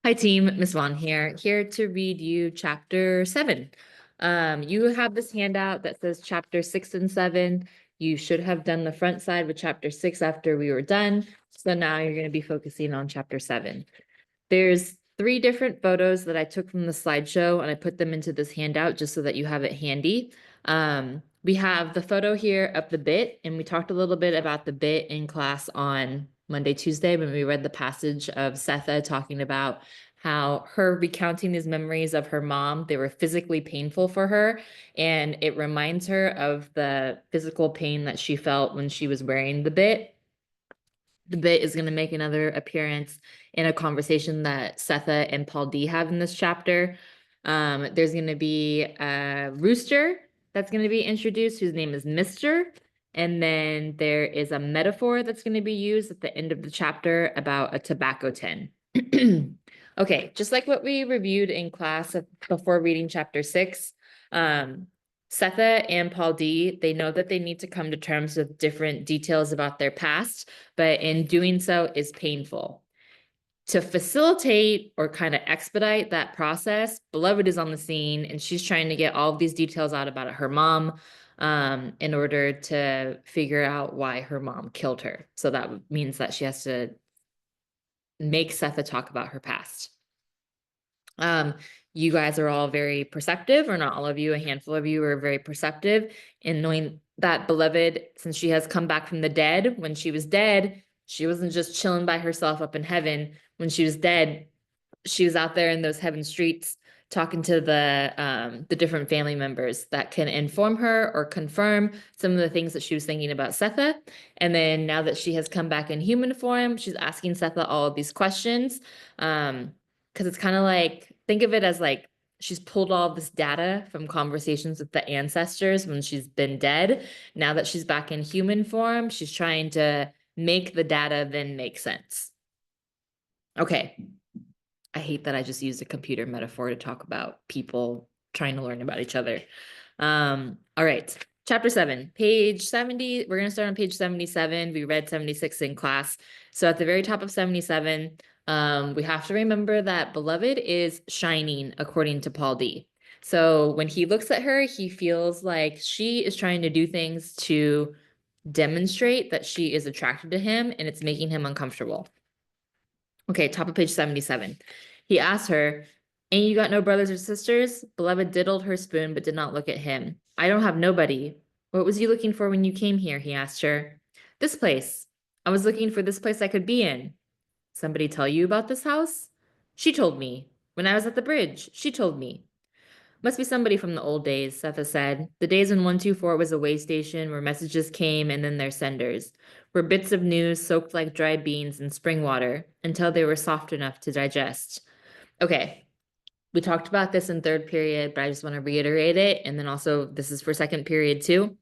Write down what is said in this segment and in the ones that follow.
Hi team, Miss Vaughn here to read you chapter 7. You have this handout that says chapter 6 and 7. You should have done the front side with chapter 6 after we were done. So now you're going to be focusing on chapter 7. There's 3 different photos that I took from the slideshow and I put them into this handout just so that you have it handy. We have the photo here of the bit, and we talked a little bit about the bit in class on Monday, Tuesday, when we read the passage of Setha talking about how her recounting these memories of her mom, they were physically painful for her. And it reminds her of the physical pain that she felt when she was wearing the bit. The bit is going to make another appearance in a conversation that Setha and Paul D have in this chapter. There's going to be a rooster that's going to be introduced, whose name is Mr. And then there is a metaphor that's going to be used at the end of the chapter about a tobacco tin. Okay, just like what we reviewed in class before reading chapter 6, Setha and Paul D, they know that they need to come to terms with different details about their past, but in doing so is painful. To facilitate or kind of expedite that process, Beloved is on the scene and she's trying to get all of these details out about her mom in order to figure out why her mom killed her. So that means that she has to make Setha talk about her past. You guys are all very perceptive, or not all of you, a handful of you are very perceptive in knowing that Beloved, since she has come back from the dead, when she was dead, she wasn't just chilling by herself up in heaven. When she was dead, she was out there in those heaven streets talking to the different family members that can inform her or confirm some of the things that she was thinking about Setha. And then now that she has come back in human form, she's asking Setha all of these questions. Because it's kind of like, think of it as like she's pulled all this data from conversations with the ancestors when she's been dead. Now that she's back in human form, she's trying to make the data then make sense. Okay. I hate that I just used a computer metaphor to talk about people trying to learn about each other. All right. Chapter 7, page 70. We're going to start on page 77. We read 76 in class. So at the very top of 77, we have to remember that Beloved is shining according to Paul D. So when he looks at her, he feels like she is trying to do things to demonstrate that she is attracted to him and it's making him uncomfortable. Okay, top of page 77. He asked her, "Ain't you got no brothers or sisters?" Beloved diddled her spoon but did not look at him. "I don't have nobody." "What was you looking for when you came here?" he asked her. "This place. I was looking for this place I could be in." "Somebody tell you about this house?" "She told me. When I was at the bridge, she told me." "Must be somebody from the old days," Setha said. "The days when 124 was a way station where messages came and then their senders, where bits of news soaked like dried beans in spring water until they were soft enough to digest." Okay, we talked about this in third period, but I just want to reiterate it. And then also, this is for second period too.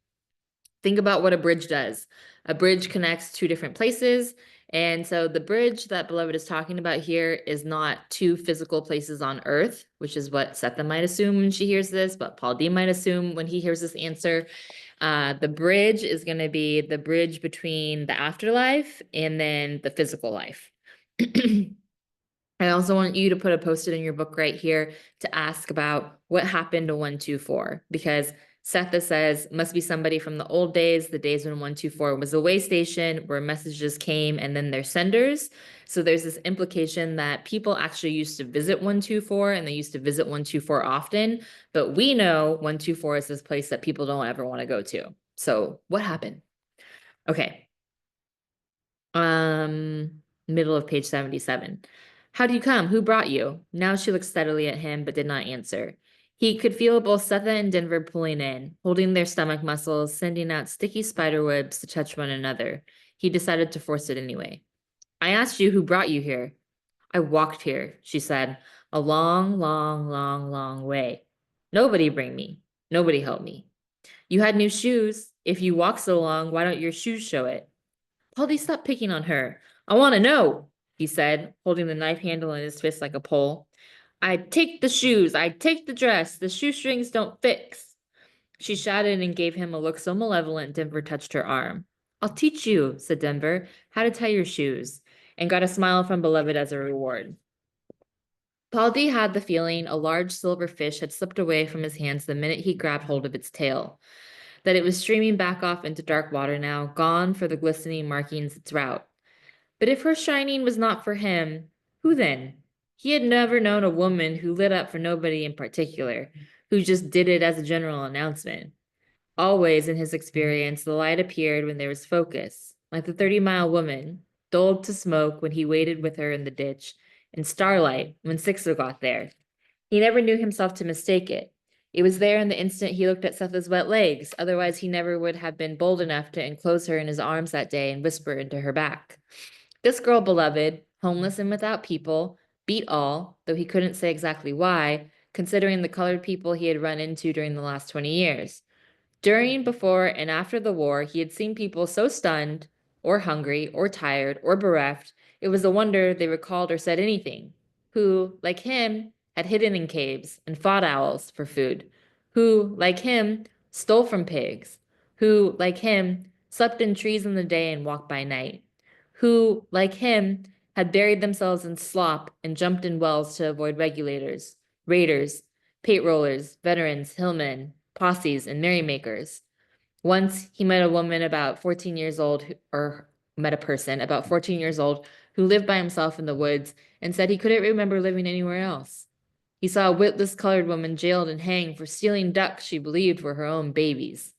Think about what a bridge does. A bridge connects two different places. And so the bridge that Beloved is talking about here is not two physical places on earth, which is what Setha might assume when she hears this, but Paul D might assume when he hears this answer. The bridge is going to be the bridge between the afterlife and then the physical life. I also want you to put a post-it in your book right here to ask about what happened to 124, because Setha says must be somebody from the old days, the days when 124 was a way station where messages came and then their senders. So there's this implication that people actually used to visit 124 and they used to visit 124 often, but we know 124 is this place that people don't ever want to go to. So what happened? Okay. Middle of page 77. "How do you come? Who brought you?" Now she looked steadily at him, but did not answer. He could feel both Setha and Denver pulling in, holding their stomach muscles, sending out sticky spider webs to touch one another. He decided to force it anyway. "I asked you who brought you here." "I walked here," she said. "A long, long, long, long way. Nobody bring me. Nobody help me." "You had new shoes. If you walk so long, why don't your shoes show it?" "Polly, stop picking on her. I want to know," he said, holding the knife handle in his fist like a pole. "I'd take the shoes. I'd take the dress. The shoestrings don't fix." She shouted and gave him a look so malevolent Denver touched her arm. "I'll teach you," said Denver, "how to tie your shoes," and got a smile from Beloved as a reward. Paul D had the feeling a large silver fish had slipped away from his hands the minute he grabbed hold of its tail, that it was streaming back off into dark water now, gone for the glistening markings its route. But if her shining was not for him, who then? He had never known a woman who lit up for nobody in particular, who just did it as a general announcement. Always, in his experience, the light appeared when there was focus, like the 30-mile woman, dulled to smoke when he waited with her in the ditch, and starlight when Sixer got there. He never knew himself to mistake it. It was there in the instant he looked at Setha's wet legs, otherwise he never would have been bold enough to enclose her in his arms that day and whisper into her back. This girl, beloved, homeless and without people, beat all, though he couldn't say exactly why, considering the colored people he had run into during the last 20 years. During, before, and after the war, he had seen people so stunned, or hungry, or tired, or bereft, it was a wonder they recalled or said anything, who, like him, had hidden in caves and fought owls for food, who, like him, stole from pigs, who, like him, slept in trees in the day and walked by night, who, like him, had buried themselves in slop and jumped in wells to avoid regulators, raiders, pate rollers, veterans, hillmen, posses, and merrymakers. Once he met a woman about 14 years old, or met a person about 14 years old who lived by himself in the woods and said he couldn't remember living anywhere else. He saw a witless colored woman jailed and hanged for stealing ducks she believed were her own babies.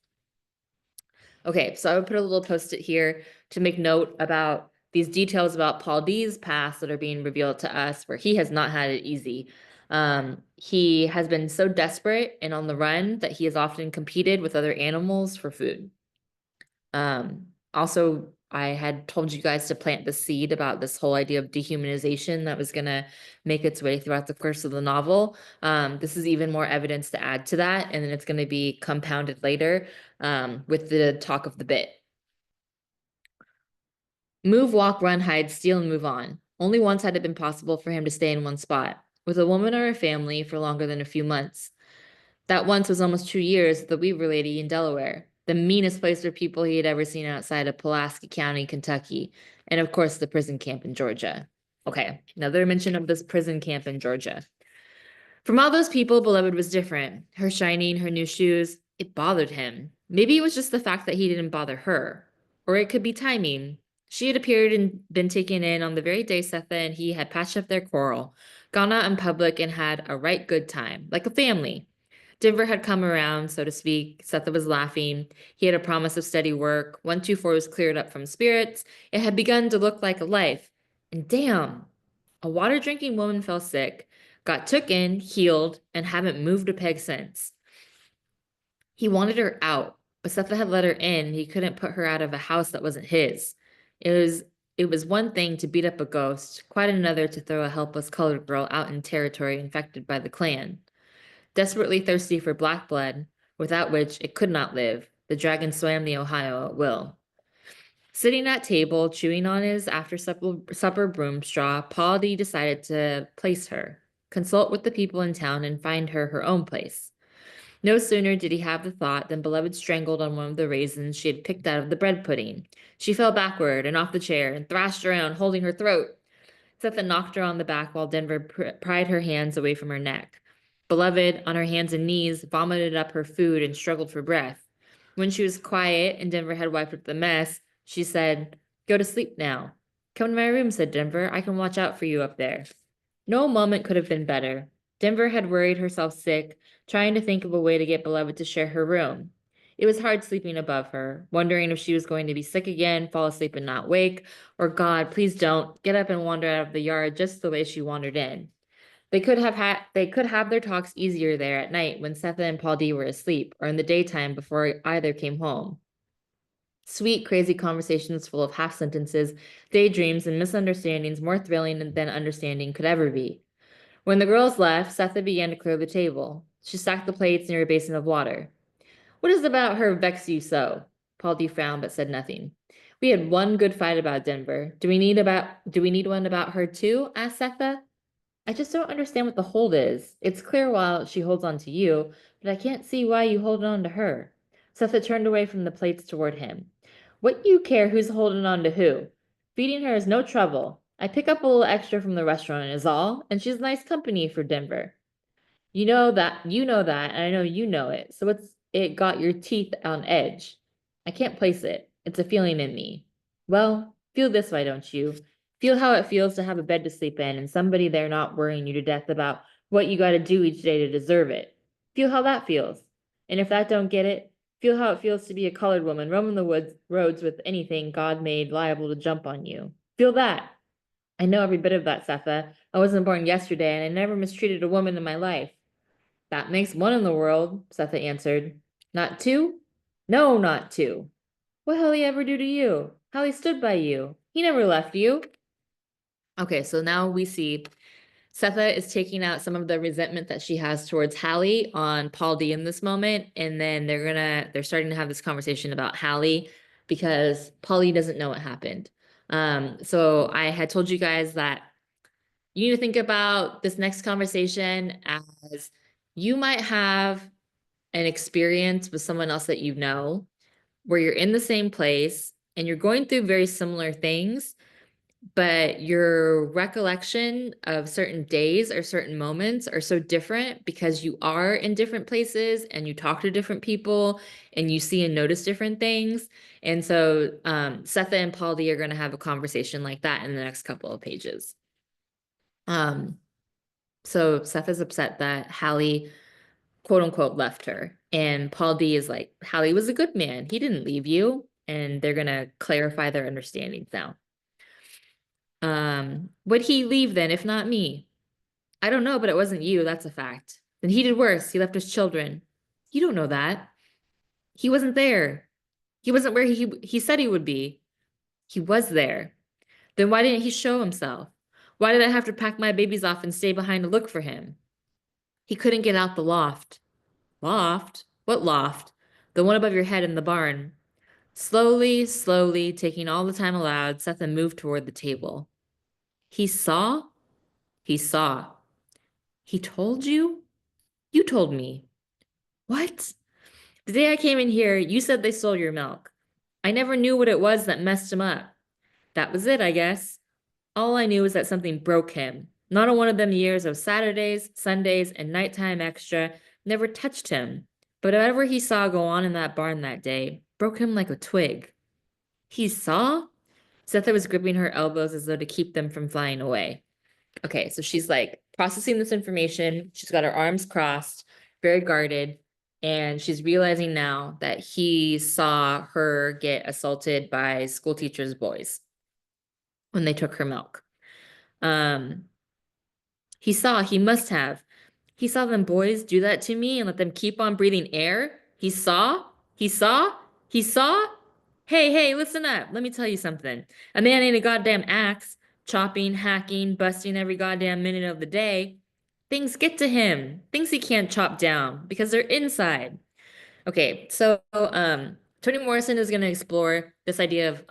Okay, so I would put a little post-it here to make note about these details about Paul D's past that are being revealed to us, where he has not had it easy. He has been so desperate and on the run that he has often competed with other animals for food. Also, I had told you guys to plant the seed about this whole idea of dehumanization that was going to make its way throughout the course of the novel. This is even more evidence to add to that, and then it's going to be compounded later with the talk of the bit. Move, walk, run, hide, steal, and move on. Only once had it been possible for him to stay in one spot, with a woman or a family for longer than a few months. That once was almost 2 years with the Weaver lady in Delaware, the meanest place for people he had ever seen outside of Pulaski County, Kentucky, and of course the prison camp in Georgia. Okay, another mention of this prison camp in Georgia. From all those people, Beloved was different. Her shining, her new shoes, it bothered him. Maybe it was just the fact that he didn't bother her. Or it could be timing. She had appeared and been taken in on the very day Setha and he had patched up their quarrel, gone out in public and had a right good time, like a family. Denver had come around, so to speak. Setha was laughing. He had a promise of steady work. 124 was cleared up from spirits. It had begun to look like a life. And damn, a water drinking woman fell sick, got took in, healed, and haven't moved a peg since. He wanted her out, but Setha had let her in, and he couldn't put her out of a house that wasn't his. It was one thing to beat up a ghost, quite another to throw a helpless colored girl out in territory infected by the clan. Desperately thirsty for black blood, without which it could not live, the dragon swam the Ohio at will. Sitting at table, chewing on his after-supper broom straw, Paul D decided to place her, consult with the people in town, and find her own place. No sooner did he have the thought than Beloved strangled on one of the raisins she had picked out of the bread pudding. She fell backward and off the chair and thrashed around, holding her throat. Setha knocked her on the back while Denver pried her hands away from her neck. Beloved, on her hands and knees, vomited up her food and struggled for breath. When she was quiet and Denver had wiped up the mess, she said, "Go to sleep now." "Come to my room," said Denver. "I can watch out for you up there." No moment could have been better. Denver had worried herself sick, trying to think of a way to get Beloved to share her room. It was hard sleeping above her, wondering if she was going to be sick again, fall asleep and not wake, or God, please don't, get up and wander out of the yard just the way she wandered in. They could have their talks easier there at night when Setha and Paul D were asleep, or in the daytime before either came home. Sweet, crazy conversations full of half sentences, daydreams, and misunderstandings more thrilling than understanding could ever be. When the girls left, Setha began to clear the table. She stacked the plates near a basin of water. "What is about her vex you so?" Paul D frowned but said nothing. "We had one good fight about Denver. Do we need one about her too?" asked Setha. "I just don't understand what the hold is. It's clear why she holds on to you, but I can't see why you hold on to her." Setha turned away from the plates toward him. "What you care who's holding on to who? Feeding her is no trouble. I pick up a little extra from the restaurant is all, and she's nice company for Denver. You know that, and I know you know it. So it got your teeth on edge. I can't place it. It's a feeling in me. Well, feel this way, don't you? Feel how it feels to have a bed to sleep in and somebody there not worrying you to death about what you got to do each day to deserve it. Feel how that feels. And if that don't get it, feel how it feels to be a colored woman roaming the roads with anything God made liable to jump on you. Feel that. I know every bit of that, Setha. I wasn't born yesterday, and I never mistreated a woman in my life. That makes one in the world, Setha answered. Not two? No, not two. What hell he ever do to you? How he stood by you? He never left you. Okay, so now we see Setha is taking out some of the resentment that she has towards Hallie on Paul D in this moment, and then they're starting to have this conversation about Hallie because Paulie doesn't know what happened. So I had told you guys that you need to think about this next conversation as you might have an experience with someone else that you know where you're in the same place and you're going through very similar things, but your recollection of certain days or certain moments are so different because you are in different places and you talk to different people and you see and notice different things. And so Setha and Paul D are going to have a conversation like that in the next couple of pages. So Setha is upset that Hallie quote unquote left her. And Paul D is like, Hallie was a good man. He didn't leave you. And they're gonna clarify their understandings now. Would he leave then, if not me? I don't know, but it wasn't you, that's a fact. Then he did worse. He left his children. You don't know that. He wasn't there. He wasn't where he said he would be. He was there. Then why didn't he show himself? Why did I have to pack my babies off and stay behind to look for him? He couldn't get out the loft. Loft? What loft? The one above your head in the barn. Slowly, slowly, taking all the time allowed, Setha moved toward the table. He saw? He saw. He told you? You told me. What? The day I came in here, you said they stole your milk. I never knew what it was that messed him up. That was it, I guess. All I knew was that something broke him. Not in one of them years of Saturdays, Sundays, and nighttime extra never touched him. But whatever he saw go on in that barn that day broke him like a twig. He saw? Setha was gripping her elbows as though to keep them from flying away. Okay, so she's like processing this information. She's got her arms crossed, very guarded, and she's realizing now that he saw her get assaulted by school teachers' boys when they took her milk. Um, he must have. He saw them boys do that to me and let them keep on breathing air. He saw, he saw. Hey, listen up. Let me tell you something. A man ain't a goddamn axe, chopping, hacking, busting every goddamn minute of the day. Things get to him, things he can't chop down because they're inside. Okay, so Toni Morrison is going to explore this idea of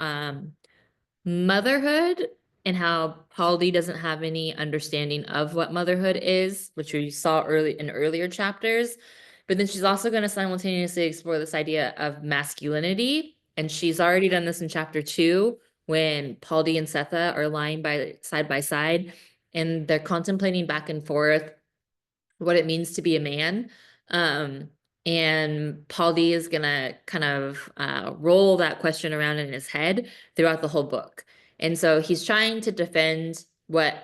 motherhood and how Paul D doesn't have any understanding of what motherhood is, which we saw earlier chapters. But then she's also going to simultaneously explore this idea of masculinity. And she's already done this in chapter 2 when Paul D and Setha are lying by side and they're contemplating back and forth what it means to be a man. And Paul D is gonna kind of roll that question around in his head throughout the whole book. And so he's trying to defend what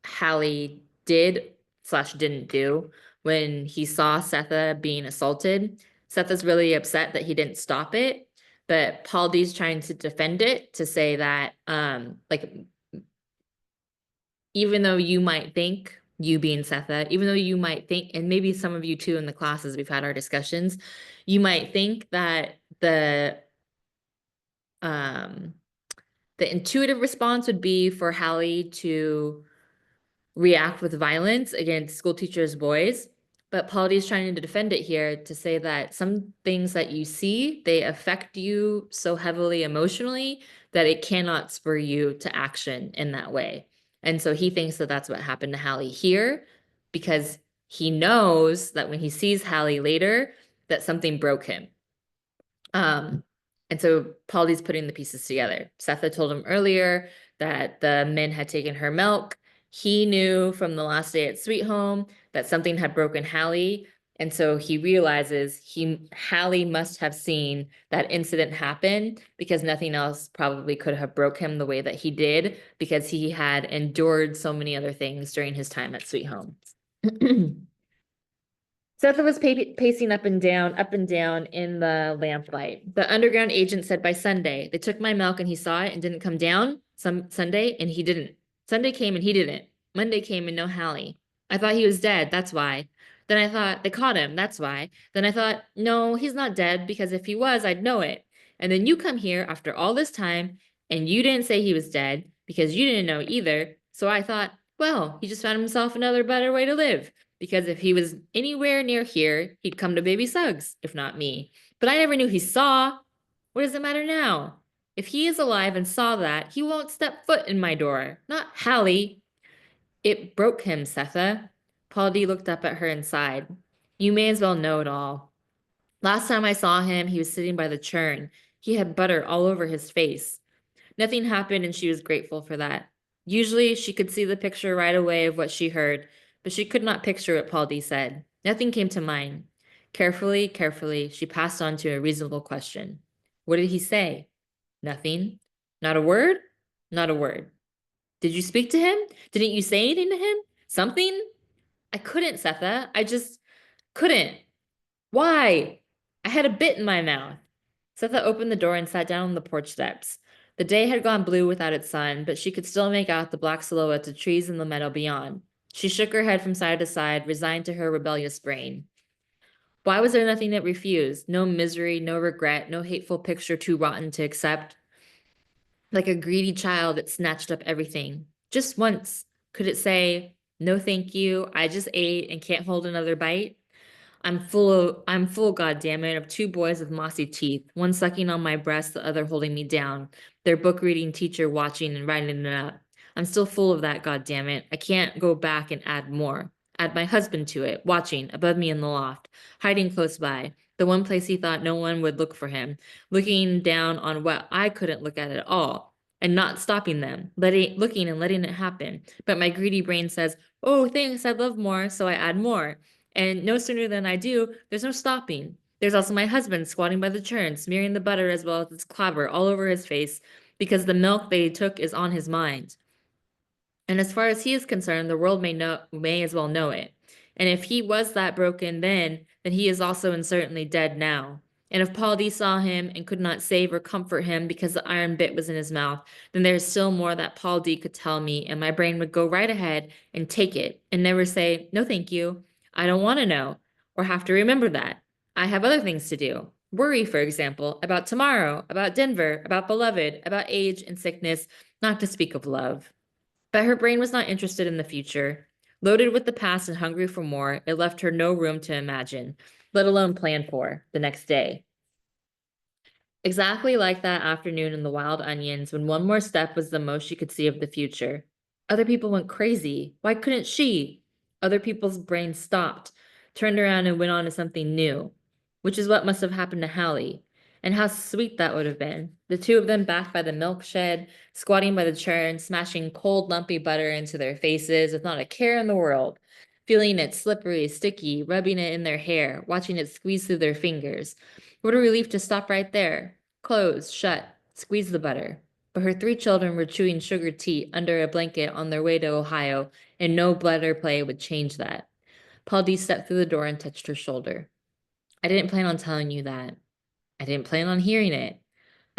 Hallie did/didn't do when he saw Setha being assaulted. Setha's really upset that he didn't stop it, but Paul D's trying to defend it to say that like even though you might think, you being Setha, even though you might think, and maybe some of you too in the classes, we've had our discussions, you might think that um, the intuitive response would be for Hallie to react with violence against school teachers' boys. But Polity is trying to defend it here to say that some things that you see, they affect you so heavily emotionally that it cannot spur you to action in that way. And so he thinks that that's what happened to Hallie here because he knows that when he sees Hallie later, that something broke him. And so Polly's putting the pieces together. Setha told him earlier that the men had taken her milk. He knew from the last day at Sweet Home that something had broken Hallie. And so he realizes Hallie must have seen that incident happen because nothing else probably could have broke him the way that he did because he had endured so many other things during his time at Sweet Home. Setha was pacing up and down in the lamplight. The underground agent said by Sunday, they took my milk and he saw it and didn't come down. Some Sunday and he didn't. Sunday came and he didn't. Monday came and no Hallie. I thought he was dead. That's why. Then I thought they caught him. That's why. Then I thought, no, he's not dead because if he was, I'd know it. And then you come here after all this time and you didn't say he was dead because you didn't know either. So I thought, well, he just found himself another better way to live. Because if he was anywhere near here, he'd come to Baby Suggs, if not me. But I never knew he saw. What does it matter now? If he is alive and saw that, he won't step foot in my door. Not Hallie. It broke him, Setha. Paul D looked up at her and sighed. You may as well know it all. Last time I saw him, he was sitting by the churn. He had butter all over his face. Nothing happened, and she was grateful for that. Usually, she could see the picture right away of what she heard, but she could not picture what Paul D said. Nothing came to mind. Carefully, she passed on to a reasonable question. What did he say? Nothing. Not a word? Not a word. Did you speak to him? Didn't you say anything to him? Something? I couldn't, Setha. I just couldn't. Why? I had a bit in my mouth. Setha opened the door and sat down on the porch steps. The day had gone blue without its sun, but she could still make out the black silhouettes of trees in the meadow beyond. She shook her head from side to side, resigned to her rebellious brain. Why was there nothing that refused? No misery, no regret, no hateful picture too rotten to accept? Like a greedy child that snatched up everything. Just once, could it say, no thank you, I just ate and can't hold another bite? I'm full, goddammit, of two boys with mossy teeth, one sucking on my breast, the other holding me down, their book reading teacher watching and writing it up. I'm still full of that, goddammit. I can't go back and add more. Add my husband to it, watching, above me in the loft, hiding close by, the one place he thought no one would look for him, looking down on what I couldn't look at all, and not stopping them, looking and letting it happen. But my greedy brain says, oh, thanks, I'd love more, so I add more. And no sooner than I do, there's no stopping. There's also my husband squatting by the churn, smearing the butter as well as its clabber all over his face because the milk they took is on his mind. And as far as he is concerned, the world may as well know it. And if he was that broken then he is also and certainly dead now. And if Paul D saw him and could not save or comfort him because the iron bit was in his mouth, then there is still more that Paul D could tell me, and my brain would go right ahead and take it and never say, no, thank you. I don't want to know or have to remember that. I have other things to do. Worry, for example, about tomorrow, about Denver, about beloved, about age and sickness, not to speak of love. But her brain was not interested in the future. Loaded with the past and hungry for more, it left her no room to imagine, let alone plan for, the next day. Exactly like that afternoon in the wild onions when one more step was the most she could see of the future. Other people went crazy. Why couldn't she? Other people's brains stopped, turned around and went on to something new, which is what must have happened to Hallie. And how sweet that would have been. The two of them back by the milk shed, squatting by the churn, smashing cold, lumpy butter into their faces with not a care in the world, feeling it slippery, sticky, rubbing it in their hair, watching it squeeze through their fingers. What a relief to stop right there. Close, shut, squeeze the butter. But her three children were chewing sugar tea under a blanket on their way to Ohio, and no butter play would change that. Paul D stepped through the door and touched her shoulder. I didn't plan on telling you that. I didn't plan on hearing it.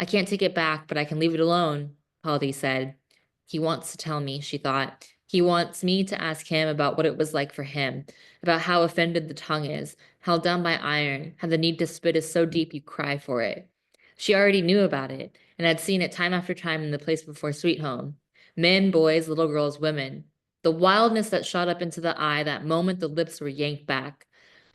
I can't take it back, but I can leave it alone, Paul D said. He wants to tell me, she thought. He wants me to ask him about what it was like for him, about how offended the tongue is, held down by iron, how the need to spit is so deep you cry for it. She already knew about it, and had seen it time after time in the place before Sweet Home. Men, boys, little girls, women. The wildness that shot up into the eye that moment the lips were yanked back.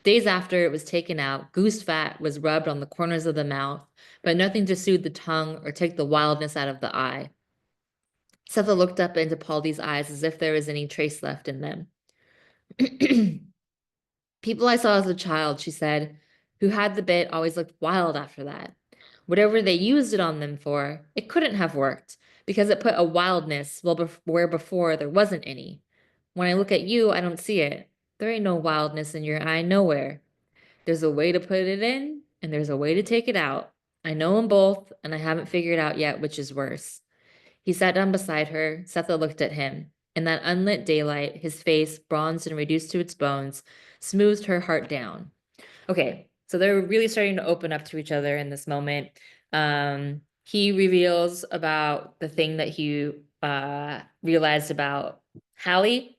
Days after it was taken out, goose fat was rubbed on the corners of the mouth, but nothing to soothe the tongue or take the wildness out of the eye. Setha looked up into Paul D's eyes as if there was any trace left in them. People I saw as a child, she said, who had the bit always looked wild after that. Whatever they used it on them for, it couldn't have worked. because it put a wildness where before there wasn't any. When I look at you, I don't see it. There ain't no wildness in your eye nowhere. There's a way to put it in, and there's a way to take it out. I know them both, and I haven't figured out yet which is worse. He sat down beside her. Setha looked at him. In that unlit daylight, his face, bronzed and reduced to its bones, smoothed her heart down. Okay, so they're really starting to open up to each other in this moment. He reveals about the thing that he realized about Hallie.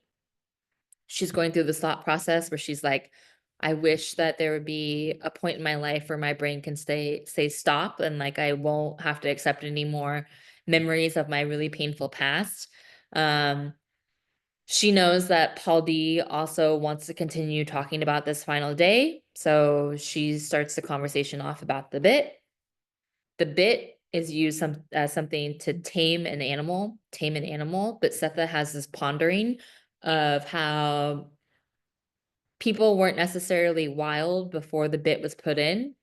She's going through this thought process where she's like, I wish that there would be a point in my life where my brain can say stop, and like I won't have to accept any more memories of my really painful past. Um, she knows that Paul D also wants to continue talking about this final day, so she starts the conversation off about the bit. The bit is used as something to tame an animal, but Setha has this pondering of how people weren't necessarily wild before the bit was put in,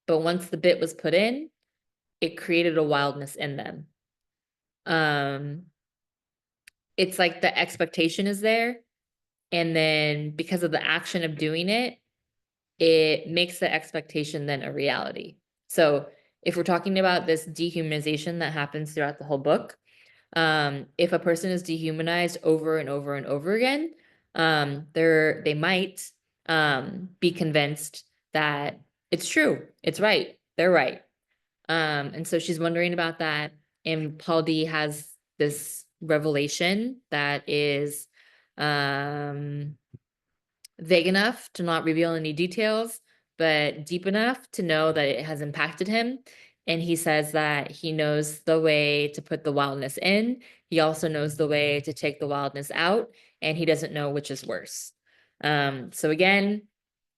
but once the bit was put in, it created a wildness in them. It's like the expectation is there, and then because of the action of doing it, it makes the expectation then a reality. So if we're talking about this dehumanization that happens throughout the whole book, if a person is dehumanized over and over and over again, they might be convinced that it's true, it's right, they're right. And so she's wondering about that. And Paul D has this revelation that is vague enough to not reveal any details, but deep enough to know that it has impacted him. And he says that he knows the way to put the wildness in. He also knows the way to take the wildness out, and he doesn't know which is worse. So again,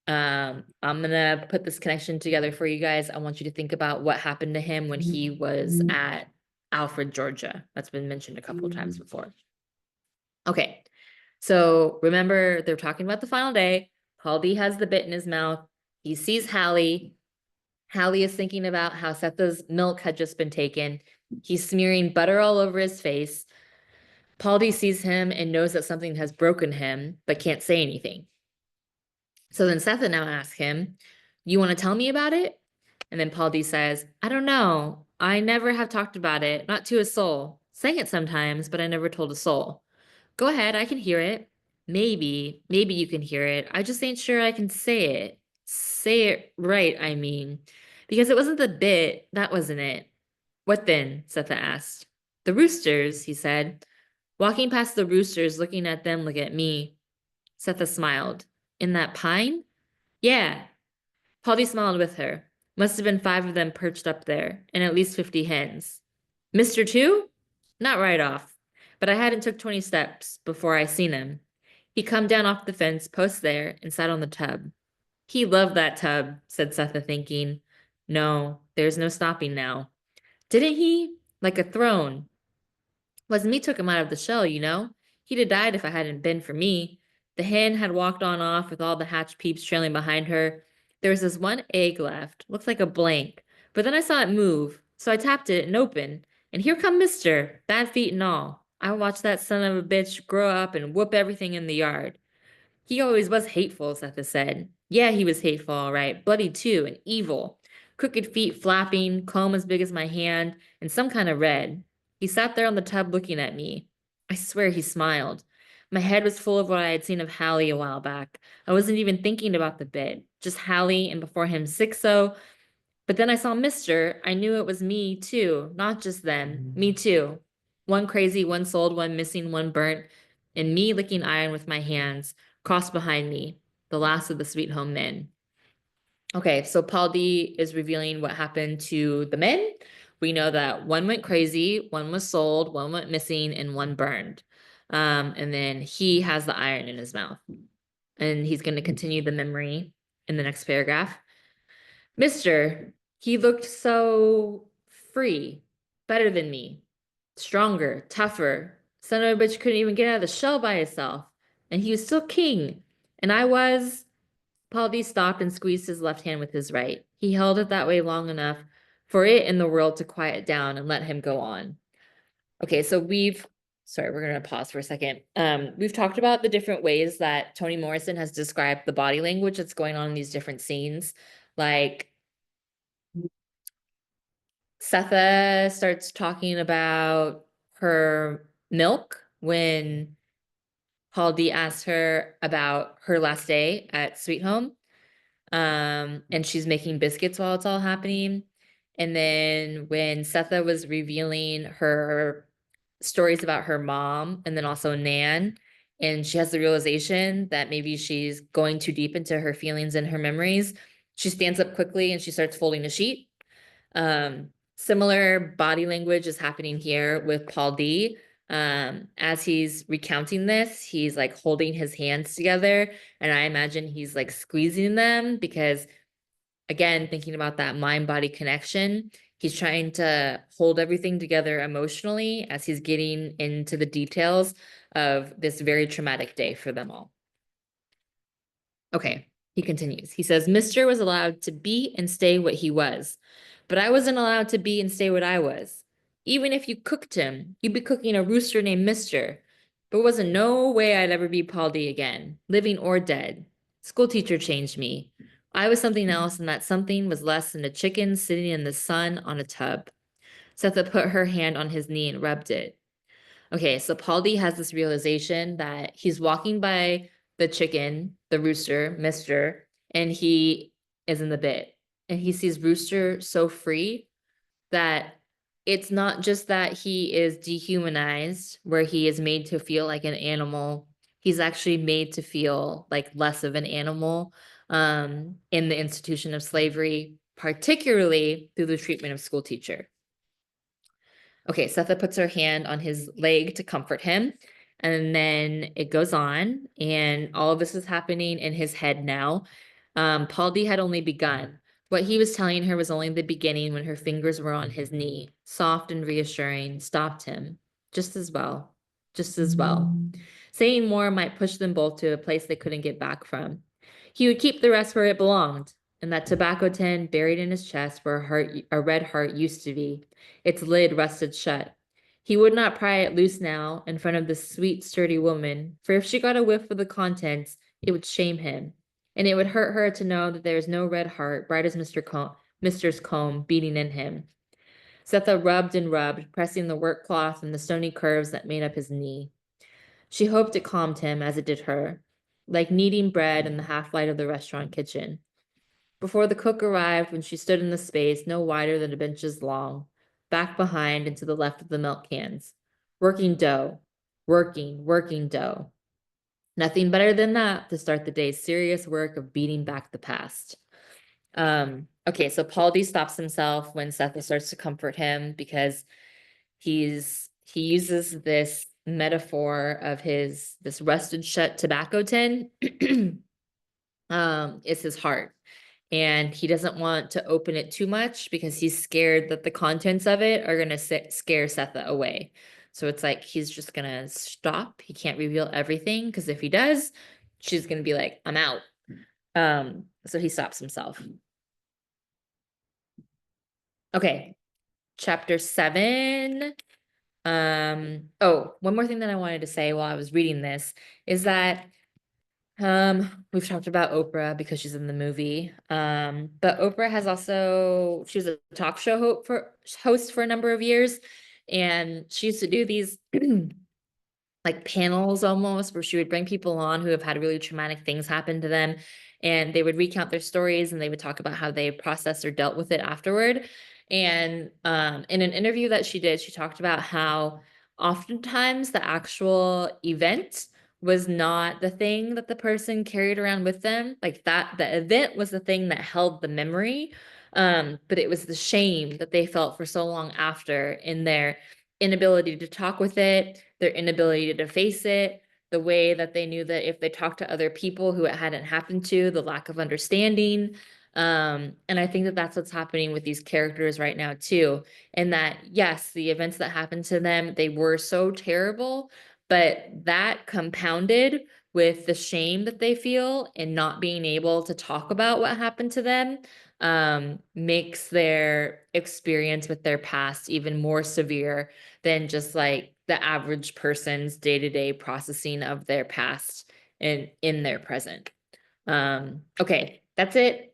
I'm gonna put this connection together for you guys. I want you to think about what happened to him when he was at Alfred, Georgia. That's been mentioned a couple of times before. Okay, so remember, they're talking about the final day. Paul D has the bit in his mouth. He sees Hallie. Hallie is thinking about how Setha's milk had just been taken. He's smearing butter all over his face. Paul D sees him and knows that something has broken him, but can't say anything. So then Setha now asks him, you want to tell me about it? And then Paul D says, I don't know. I never have talked about it, not to a soul. Sang it sometimes, but I never told a soul. Go ahead, I can hear it. Maybe you can hear it. I just ain't sure I can say it. Say it right, I mean. Because it wasn't the bit, that wasn't it. What then? Setha asked. The roosters, he said. Walking past the roosters, looking at them, look at me. Setha smiled. In that pine? Yeah. Polly smiled with her. Must have been 5 of them perched up there, and at least 50 hens. Mr. Two? Not right off, but I hadn't took 20 steps before I seen him. He come down off the fence post there and sat on the tub. He loved that tub, said Setha, thinking. No, there's no stopping now. Didn't he? Like a throne. Wasn't me took him out of the shell, you know. He'd have died if I hadn't been for me. The hen had walked on off with all the hatch peeps trailing behind her. There was this one egg left, looked like a blank. But then I saw it move, so I tapped it and opened. And here come Mister, bad feet and all. I watched that son of a bitch grow up and whoop everything in the yard. He always was hateful, Setha said. Yeah, he was hateful, all right. Bloody too, and evil. Crooked feet flapping, comb as big as my hand, and some kind of red. He sat there on the tub looking at me. I swear he smiled. My head was full of what I had seen of Hallie a while back. I wasn't even thinking about the bit. Just Hallie and before him Sixo. But then I saw Mister. I knew it was me too, not just them. Me too. One crazy, one sold, one missing, one burnt, and me licking iron with my hands, crossed behind me, the last of the Sweet Home men. Okay, so Paul D is revealing what happened to the men. We know that one went crazy, one was sold, one went missing, and one burned. And then he has the iron in his mouth. And he's going to continue the memory in the next paragraph. Mister, he looked so free, better than me, stronger, tougher. Son of a bitch couldn't even get out of the shell by himself. And he was still king. And I was. Paul D stopped and squeezed his left hand with his right. He held it that way long enough for it and the world to quiet down and let him go on. Okay, so sorry, we're gonna pause for a second. We've talked about the different ways that Toni Morrison has described the body language that's going on in these different scenes. Like Setha starts talking about her milk when Paul D asks her about her last day at Sweet Home. And she's making biscuits while it's all happening. And then when Setha was revealing her stories about her mom and then also Nan, and she has the realization that maybe she's going too deep into her feelings and her memories, she stands up quickly and she starts folding a sheet. Similar body language is happening here with Paul D. As he's recounting this, he's like holding his hands together, and I imagine he's like squeezing them because, again, thinking about that mind-body connection, he's trying to hold everything together emotionally as he's getting into the details of this very traumatic day for them all. Okay, he continues. He says, Mr. was allowed to be and stay what he was, but I wasn't allowed to be and stay what I was. Even if you cooked him, you'd be cooking a rooster named Mr. But wasn't no way I'd ever be Paul D again, living or dead. School teacher changed me. I was something else, and that something was less than a chicken sitting in the sun on a tub. Setha put her hand on his knee and rubbed it. Okay, so Paul D has this realization that he's walking by the chicken, the rooster, Mister, and he is in the bit. And he sees Rooster so free that it's not just that he is dehumanized, where he is made to feel like an animal. He's actually made to feel like less of an animal in the institution of slavery, particularly through the treatment of school teacher. Okay, Setha puts her hand on his leg to comfort him. And then it goes on, and all of this is happening in his head now. Paul D had only begun. What he was telling her was only the beginning when her fingers were on his knee, soft and reassuring, stopped him. Just as well. Just as well. Saying more might push them both to a place they couldn't get back from. He would keep the rest where it belonged, in that tobacco tin buried in his chest where a red heart used to be. Its lid rusted shut. He would not pry it loose now in front of this sweet, sturdy woman, for if she got a whiff of the contents, it would shame him, and it would hurt her to know that there is no red heart, bright as Mister's comb, beating in him. Setha rubbed and rubbed, pressing the work cloth and the stony curves that made up his knee. She hoped it calmed him as it did her, like kneading bread in the half-light of the restaurant kitchen. Before the cook arrived, when she stood in the space no wider than a bench's long, back behind and to the left of the milk cans. Working dough. Working dough. Nothing better than that to start the day's serious work of beating back the past. Okay, so Paul D stops himself when Setha starts to comfort him because he uses this metaphor of this rusted shut tobacco tin. Is his heart. And he doesn't want to open it too much because he's scared that the contents of it are going to scare Setha away. So it's like he's just going to stop. He can't reveal everything because if he does, she's going to be like, I'm out. So he stops himself. Okay, chapter 7. Oh, one more thing that I wanted to say while I was reading this is that we've talked about Oprah because she's in the movie. But Oprah has also, she was a talk show host for a number of years, and she used to do these like panels almost where she would bring people on who have had really traumatic things happen to them, and they would recount their stories and they would talk about how they processed or dealt with it afterward. And in an interview that she did, she talked about how oftentimes the actual event was not the thing that the person carried around with them. Like that, the event was the thing that held the memory. But it was the shame that they felt for so long after in their inability to talk with it, their inability to face it, the way that they knew that if they talked to other people who it hadn't happened to, the lack of understanding. And I think that that's what's happening with these characters right now too. And that, yes, the events that happened to them, they were so terrible, but that compounded with the shame that they feel and not being able to talk about what happened to them, makes their experience with their past even more severe than just like the average person's day-to-day processing of their past and in their present. Okay, that's it.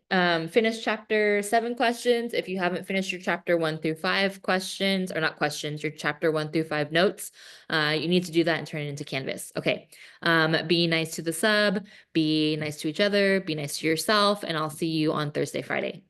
Finish chapter 7 questions. If you haven't finished your chapter 1 through 5 questions, or not questions, your chapter 1 through 5 notes, you need to do that and turn it into Canvas. Okay. Be nice to the sub, be nice to each other, be nice to yourself, and I'll see you on Thursday, Friday.